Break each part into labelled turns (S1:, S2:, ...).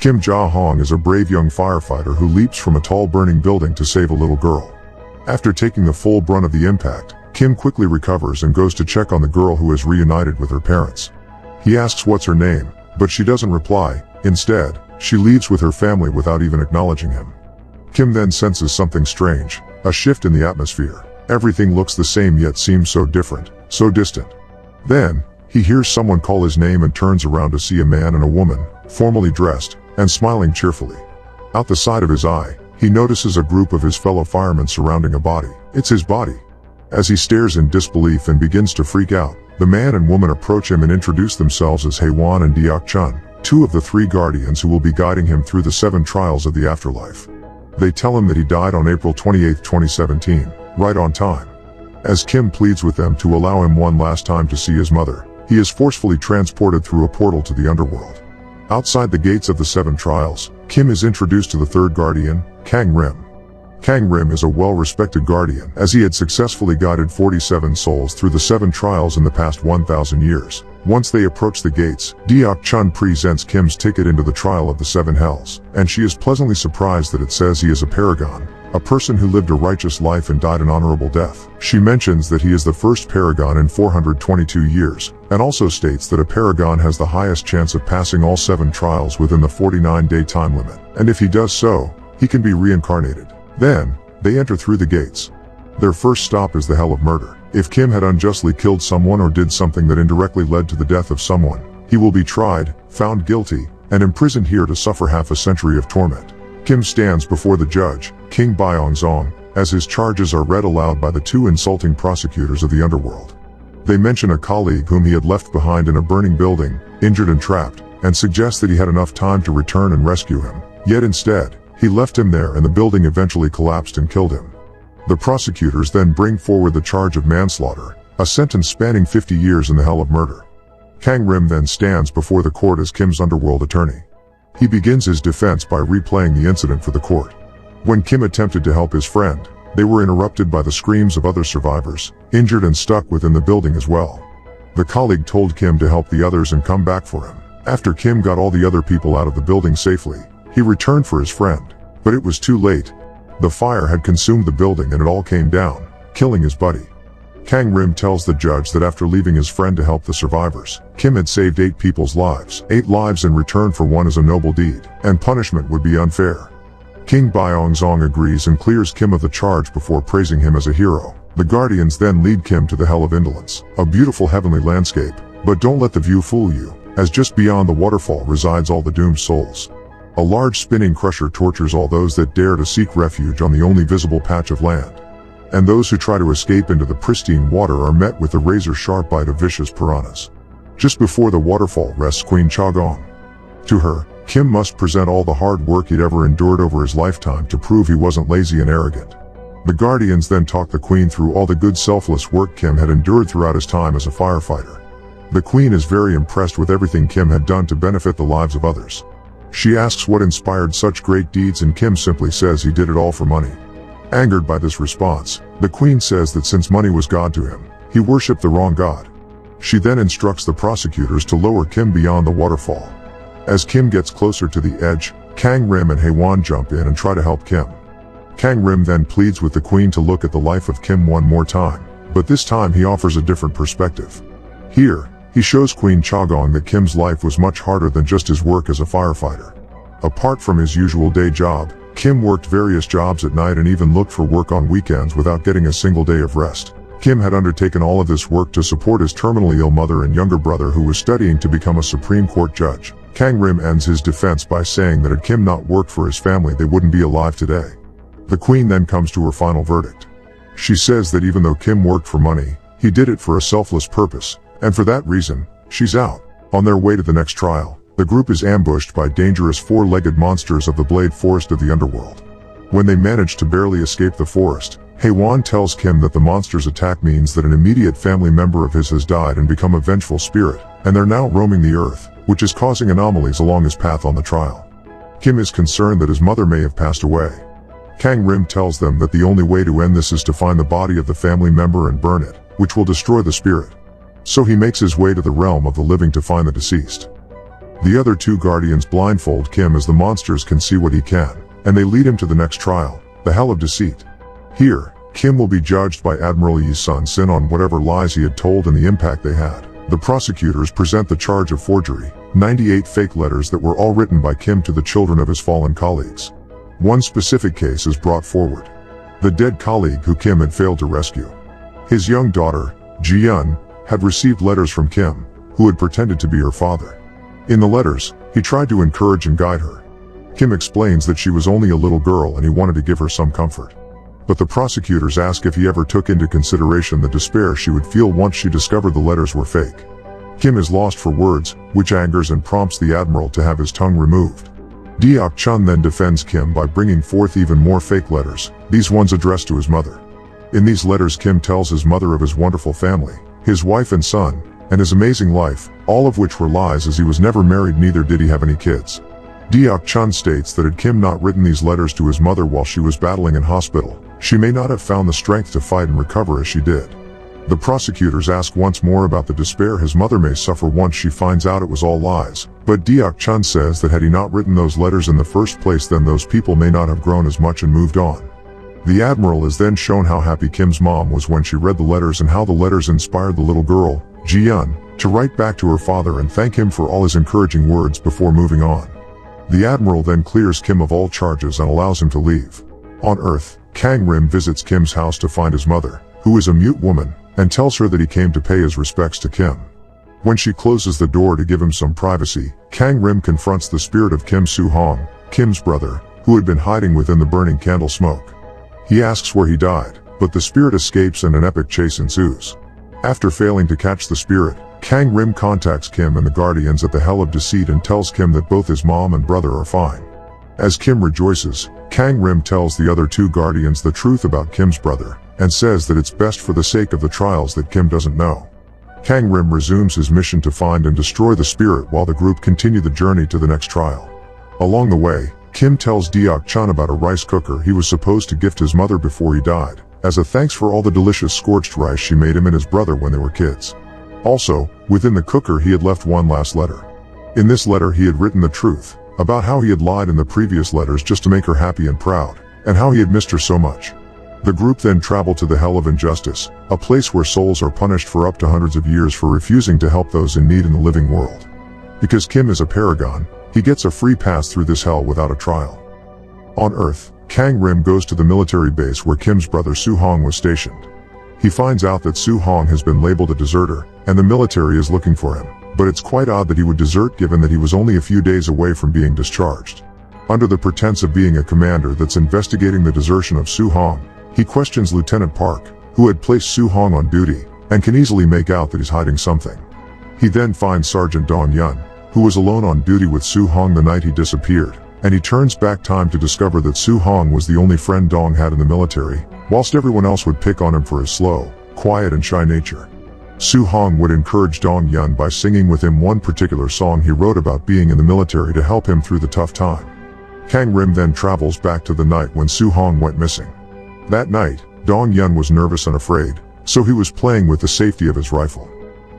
S1: Kim Ja-hong is a brave young firefighter who leaps from a tall burning building to save a little girl. After taking the full brunt of the impact, Kim quickly recovers and goes to check on the girl who has reunited with her parents. He asks what's her name, but she doesn't reply. Instead, she leaves with her family without even acknowledging him. Kim then senses something strange, a shift in the atmosphere. Everything looks the same yet seems so different, so distant. Then, he hears someone call his name and turns around to see a man and a woman, formally dressed, and smiling cheerfully. Out the side of his eye, he notices a group of his fellow firemen surrounding a body. It's his body. As he stares in disbelief and begins to freak out, the man and woman approach him and introduce themselves as Hae-won and Deok-chun, two of the three guardians who will be guiding him through the 7 trials of the afterlife. They tell him that he died on April 28, 2017, right on time. As Kim pleads with them to allow him one last time to see his mother, he is forcefully transported through a portal to the underworld. Outside the gates of the 7 trials, Kim is introduced to the third guardian, Kang Rim. Kang Rim is a well-respected guardian, as he had successfully guided 47 souls through the 7 trials in the past 1,000 years. Once they approach the gates, Deok-chun presents Kim's ticket into the trial of the 7 hells, and she is pleasantly surprised that it says he is a paragon, a person who lived a righteous life and died an honorable death. She mentions that he is the first paragon in 422 years, and also states that a paragon has the highest chance of passing all 7 trials within the 49-day time limit, and if he does so, he can be reincarnated. Then, they enter through the gates. Their first stop is the Hell of Murder. If Kim had unjustly killed someone or did something that indirectly led to the death of someone, he will be tried, found guilty, and imprisoned here to suffer half a century of torment. Kim stands before the judge, King Byong-zong, as his charges are read aloud by the 2 insulting prosecutors of the underworld. They mention a colleague whom he had left behind in a burning building, injured and trapped, and suggest that he had enough time to return and rescue him. Yet instead, he left him there and the building eventually collapsed and killed him. The prosecutors then bring forward the charge of manslaughter, a sentence spanning 50 years in the Hell of Murder. Kang Rim then stands before the court as Kim's underworld attorney. He begins his defense by replaying the incident for the court. When Kim attempted to help his friend, they were interrupted by the screams of other survivors, injured and stuck within the building as well. The colleague told Kim to help the others and come back for him. After Kim got all the other people out of the building safely, he returned for his friend, but it was too late. The fire had consumed the building and it all came down, killing his buddy. Kang Rim tells the judge that after leaving his friend to help the survivors, Kim had saved 8 people's lives. 8 lives in return for one is a noble deed, and punishment would be unfair. King Byong-zong agrees and clears Kim of the charge before praising him as a hero. The guardians then lead Kim to the Hell of Indolence, a beautiful heavenly landscape, but don't let the view fool you, as just beyond the waterfall resides all the doomed souls. A large spinning crusher tortures all those that dare to seek refuge on the only visible patch of land. And those who try to escape into the pristine water are met with the razor-sharp bite of vicious piranhas. Just before the waterfall rests Queen Cha-gong. To her, Kim must present all the hard work he'd ever endured over his lifetime to prove he wasn't lazy and arrogant. The guardians then talk the queen through all the good selfless work Kim had endured throughout his time as a firefighter. The queen is very impressed with everything Kim had done to benefit the lives of others. She asks what inspired such great deeds and Kim simply says he did it all for money. Angered by this response, the queen says that since money was God to him, he worshipped the wrong God. She then instructs the prosecutors to lower Kim beyond the waterfall. As Kim gets closer to the edge, Kang Rim and Hae-won jump in and try to help Kim. Kang Rim then pleads with the queen to look at the life of Kim one more time, but this time he offers a different perspective. Here, he shows Queen Cha-gong that Kim's life was much harder than just his work as a firefighter. Apart from his usual day job, Kim worked various jobs at night and even looked for work on weekends without getting a single day of rest. Kim had undertaken all of this work to support his terminally ill mother and younger brother who was studying to become a Supreme Court judge. Kang Rim ends his defense by saying that had Kim not worked for his family they wouldn't be alive today. The queen then comes to her final verdict. She says that even though Kim worked for money, he did it for a selfless purpose, and for that reason, she's out. On their way to the next trial, the group is ambushed by dangerous 4-legged monsters of the Blade Forest of the underworld. When they manage to barely escape the forest, Hae-won tells Kim that the monster's attack means that an immediate family member of his has died and become a vengeful spirit, and they're now roaming the earth, which is causing anomalies along his path on the trial. Kim is concerned that his mother may have passed away. Kang Rim tells them that the only way to end this is to find the body of the family member and burn it, which will destroy the spirit. So he makes his way to the realm of the living to find the deceased. The other two guardians blindfold Kim as the monsters can see what he can, and they lead him to the next trial, the Hell of Deceit. Here, Kim will be judged by Admiral Yi Sun-sin on whatever lies he had told and the impact they had. The prosecutors present the charge of forgery, 98 fake letters that were all written by Kim to the children of his fallen colleagues. One specific case is brought forward. The dead colleague who Kim had failed to rescue. His young daughter, Ji-yeon, had received letters from Kim, who had pretended to be her father. In the letters, he tried to encourage and guide her. Kim explains that she was only a little girl and he wanted to give her some comfort. But the prosecutors ask if he ever took into consideration the despair she would feel once she discovered the letters were fake. Kim is lost for words, which angers and prompts the admiral to have his tongue removed. Deok-chun then defends Kim by bringing forth even more fake letters, these ones addressed to his mother. In these letters Kim tells his mother of his wonderful family, his wife and son, and his amazing life, all of which were lies as he was never married, neither did he have any kids. Deok-chun states that had Kim not written these letters to his mother while she was battling in hospital, she may not have found the strength to fight and recover as she did. The prosecutors ask once more about the despair his mother may suffer once she finds out it was all lies, but Deok-chun says that had he not written those letters in the first place, then those people may not have grown as much and moved on. The admiral is then shown how happy Kim's mom was when she read the letters and how the letters inspired the little girl, Ji-yeon, to write back to her father and thank him for all his encouraging words before moving on. The admiral then clears Kim of all charges and allows him to leave. On Earth, Kang Rim visits Kim's house to find his mother, who is a mute woman, and tells her that he came to pay his respects to Kim. When she closes the door to give him some privacy, Kang Rim confronts the spirit of Kim Soo-hong, Kim's brother, who had been hiding within the burning candle smoke. He asks where he died, but the spirit escapes and an epic chase ensues. After failing to catch the spirit, Kang Rim contacts Kim and the Guardians at the Hell of Deceit and tells Kim that both his mom and brother are fine. As Kim rejoices, Kang Rim tells the other two Guardians the truth about Kim's brother, and says that it's best for the sake of the trials that Kim doesn't know. Kang Rim resumes his mission to find and destroy the spirit while the group continue the journey to the next trial. Along the way, Kim tells Deok-chun about a rice cooker he was supposed to gift his mother before he died, as a thanks for all the delicious scorched rice she made him and his brother when they were kids. Also, within the cooker he had left one last letter. In this letter he had written the truth, about how he had lied in the previous letters just to make her happy and proud, and how he had missed her so much. The group then travel to the Hell of Injustice, a place where souls are punished for up to hundreds of years for refusing to help those in need in the living world. Because Kim is a paragon, he gets a free pass through this hell without a trial. On Earth, Kang Rim goes to the military base where Kim's brother Soo-hong was stationed. He finds out that Soo-hong has been labeled a deserter, and the military is looking for him, but it's quite odd that he would desert given that he was only a few days away from being discharged. Under the pretense of being a commander that's investigating the desertion of Soo-hong, he questions Lieutenant Park, who had placed Soo-hong on duty, and can easily make out that he's hiding something. He then finds Sergeant Dong-yun, who was alone on duty with Soo-hong the night he disappeared, and he turns back time to discover that Soo-hong was the only friend Dong had in the military, whilst everyone else would pick on him for his slow, quiet and shy nature. Soo-hong would encourage Dong-yun by singing with him one particular song he wrote about being in the military to help him through the tough time. Kang Rim then travels back to the night when Soo-hong went missing. That night, Dong-yun was nervous and afraid, so he was playing with the safety of his rifle.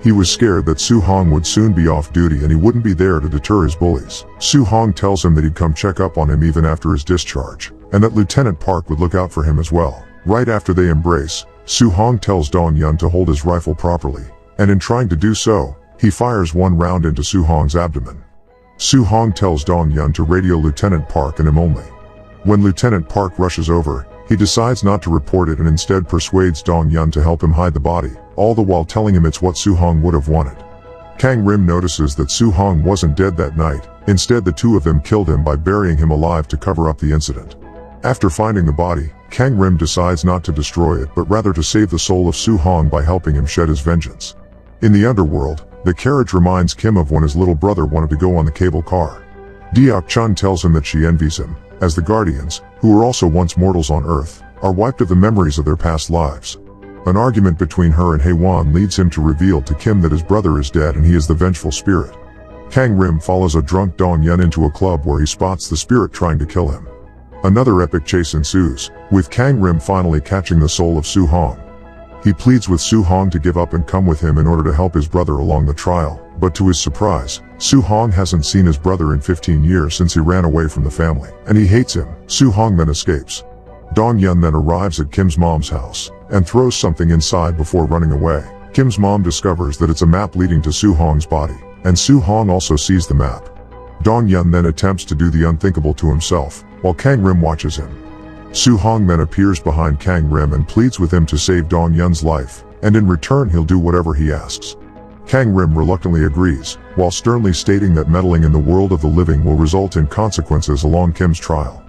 S1: He was scared that Soo-hong would soon be off duty and he wouldn't be there to deter his bullies. Soo-hong tells him that he'd come check up on him even after his discharge, and that Lieutenant Park would look out for him as well. Right after they embrace, Soo-hong tells Dong-yun to hold his rifle properly, and in trying to do so, he fires one round into Soo-hong's abdomen. Soo-hong tells Dong-yun to radio Lieutenant Park and him only. When Lieutenant Park rushes over, he decides not to report it and instead persuades Dong-yun to help him hide the body, all the while telling him it's what Soo-hong would have wanted. Kang Rim notices that Soo-hong wasn't dead that night, instead the two of them killed him by burying him alive to cover up the incident. After finding the body, Kang Rim decides not to destroy it but rather to save the soul of Soo-hong by helping him shed his vengeance. In the underworld, the carriage reminds Kim of when his little brother wanted to go on the cable car. Deok-chun tells him that she envies him, as the Guardians, who were also once mortals on Earth, are wiped of the memories of their past lives. An argument between her and Haewon leads him to reveal to Kim that his brother is dead and he is the vengeful spirit. Kang Rim follows a drunk Dong-yun into a club where he spots the spirit trying to kill him. Another epic chase ensues, with Kang Rim finally catching the soul of Soo-hong. He pleads with Soo-hong to give up and come with him in order to help his brother along the trial, But to his surprise, Su-hong hasn't seen his brother in 15 years since he ran away from the family, and he hates him. Su-hong then escapes. Dong-yun then arrives at Kim's mom's house, and throws something inside before running away. Kim's mom discovers that it's a map leading to Su-hong's body, and Su-hong also sees the map. Dong-yun then attempts to do the unthinkable to himself, while Kang Rim watches him. Su-hong then appears behind Kang Rim and pleads with him to save Dong-yun's life, and in return he'll do whatever he asks. Kang Rim reluctantly agrees, while sternly stating that meddling in the world of the living will result in consequences along Kim's trial.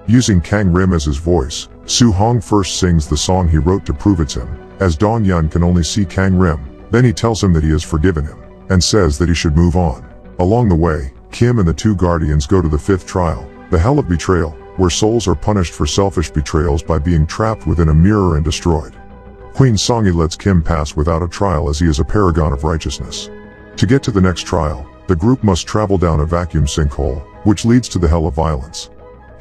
S1: Using Kang Rim as his voice, Su-hong first sings the song he wrote to prove it's him, as Dong-yun can only see Kang Rim. Then he tells him that he has forgiven him, and says that he should move on. Along the way, Kim and the two guardians go to the fifth trial, the Hell of Betrayal, where souls are punished for selfish betrayals by being trapped within a mirror and destroyed. Queen Songi lets Kim pass without a trial as he is a paragon of righteousness. To get to the next trial, the group must travel down a vacuum sinkhole, which leads to the Hell of Violence.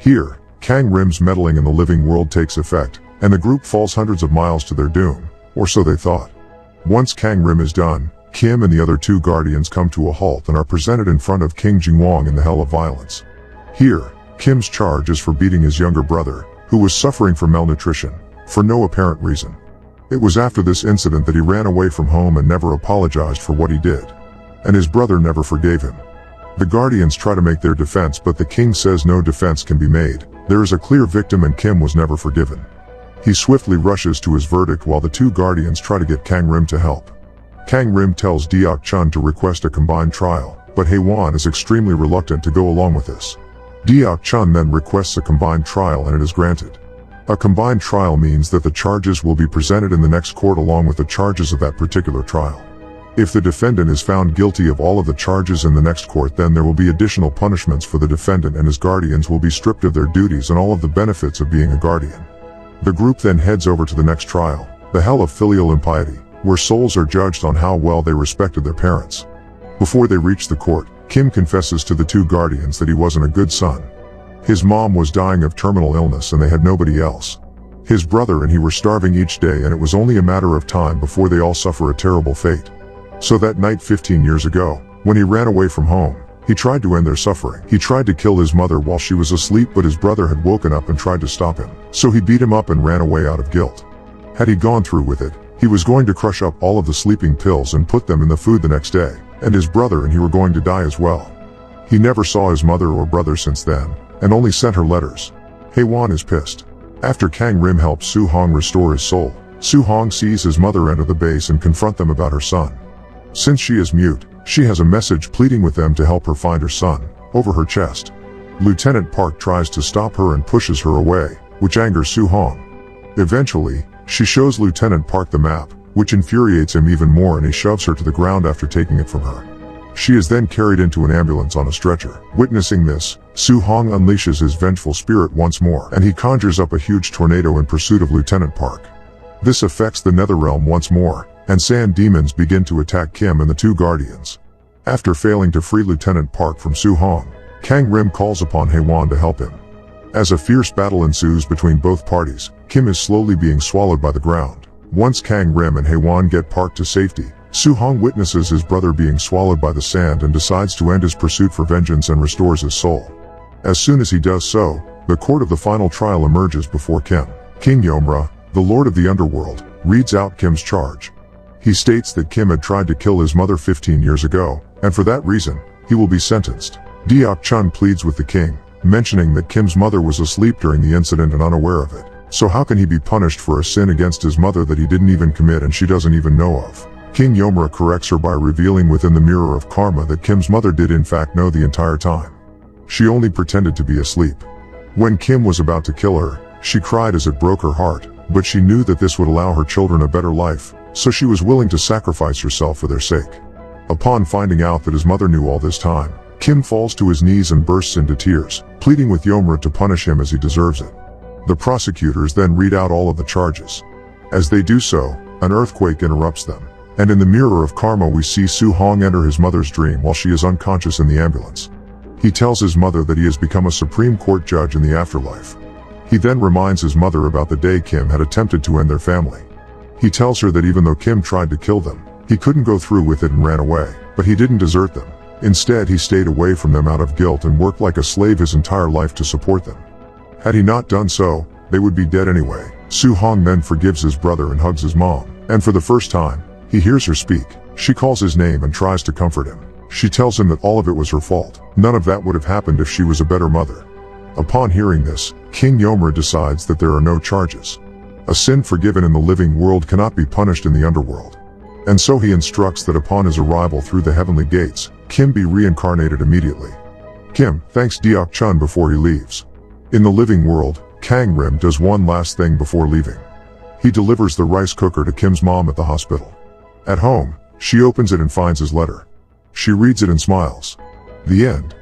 S1: Here, Kang Rim's meddling in the living world takes effect, and the group falls hundreds of miles to their doom, or so they thought. Once Kang Rim is done, Kim and the other two guardians come to a halt and are presented in front of King Jingwang in the Hell of Violence. Here, Kim's charge is for beating his younger brother, who was suffering from malnutrition, for no apparent reason. It was after this incident that he ran away from home and never apologized for what he did. And his brother never forgave him. The guardians try to make their defense, but the king says no defense can be made. There is a clear victim and Kim was never forgiven. He swiftly rushes to his verdict while the two guardians try to get Kang Rim to help. Kang Rim tells Deok Chun to request a combined trial, but Hae-won is extremely reluctant to go along with this. Deok Chun then requests a combined trial and it is granted. A combined trial means that the charges will be presented in the next court along with the charges of that particular trial. If the defendant is found guilty of all of the charges in the next court, then there will be additional punishments for the defendant, and his guardians will be stripped of their duties and all of the benefits of being a guardian. The group then heads over to the next trial, the Hell of Filial Impiety, where souls are judged on how well they respected their parents. Before they reach the court, Kim confesses to the two guardians that he wasn't a good son. His mom was dying of terminal illness and they had nobody else. His brother and he were starving each day, and it was only a matter of time before they all suffer a terrible fate. So that night 15 years ago, when he ran away from home, he tried to end their suffering. He tried to kill his mother while she was asleep, but his brother had woken up and tried to stop him. So he beat him up and ran away out of guilt. Had he gone through with it, he was going to crush up all of the sleeping pills and put them in the food the next day, and his brother and he were going to die as well. He never saw his mother or brother since then, and only sent her letters. Hae-won is pissed. After Kang Rim helps Su-hong restore his soul, Su-hong sees his mother enter the base and confront them about her son. Since she is mute, she has a message pleading with them to help her find her son, over her chest. Lieutenant Park tries to stop her and pushes her away, which angers Su-hong. Eventually, she shows Lieutenant Park the map, which infuriates him even more, and he shoves her to the ground after taking it from her. She is then carried into an ambulance on a stretcher. Witnessing this, Su-hong unleashes his vengeful spirit once more, and he conjures up a huge tornado in pursuit of Lieutenant Park. This affects the Netherrealm once more, and sand demons begin to attack Kim and the two guardians. After failing to free Lieutenant Park from Su-hong, Kang Rim calls upon Hae-won to help him. As a fierce battle ensues between both parties, Kim is slowly being swallowed by the ground. Once Kang Rim and Hae-won get Park to safety, Su-hong witnesses his brother being swallowed by the sand and decides to end his pursuit for vengeance and restores his soul. As soon as he does so, the court of the final trial emerges before Kim. King Yomra, the Lord of the Underworld, reads out Kim's charge. He states that Kim had tried to kill his mother 15 years ago, and for that reason, he will be sentenced. Deok Chun pleads with the king, mentioning that Kim's mother was asleep during the incident and unaware of it. So how can he be punished for a sin against his mother that he didn't even commit and she doesn't even know of? King Yomra corrects her by revealing within the mirror of karma that Kim's mother did in fact know the entire time. She only pretended to be asleep. When Kim was about to kill her, she cried as it broke her heart, but she knew that this would allow her children a better life, so she was willing to sacrifice herself for their sake. Upon finding out that his mother knew all this time, Kim falls to his knees and bursts into tears, pleading with Yomra to punish him as he deserves it. The prosecutors then read out all of the charges. As they do so, an earthquake interrupts them, and in the mirror of karma we see Su-hong enter his mother's dream while she is unconscious in the ambulance. He tells his mother that he has become a Supreme Court judge in the afterlife. He then reminds his mother about the day Kim had attempted to end their family. He tells her that even though Kim tried to kill them, he couldn't go through with it and ran away. But he didn't desert them. Instead, he stayed away from them out of guilt and worked like a slave his entire life to support them. Had he not done so, they would be dead anyway. Su Hong then forgives his brother and hugs his mom. And for the first time, he hears her speak. She calls his name and tries to comfort him. She tells him that all of it was her fault. None of that would have happened if she was a better mother. Upon hearing this, King Yomra decides that there are no charges. A sin forgiven in the living world cannot be punished in the underworld. And so he instructs that upon his arrival through the heavenly gates, Kim be reincarnated immediately. Kim thanks Deok Chun before he leaves. In the living world, Kang Rim does one last thing before leaving. He delivers the rice cooker to Kim's mom at the hospital. At home, she opens it and finds his letter. She reads it and smiles. The end.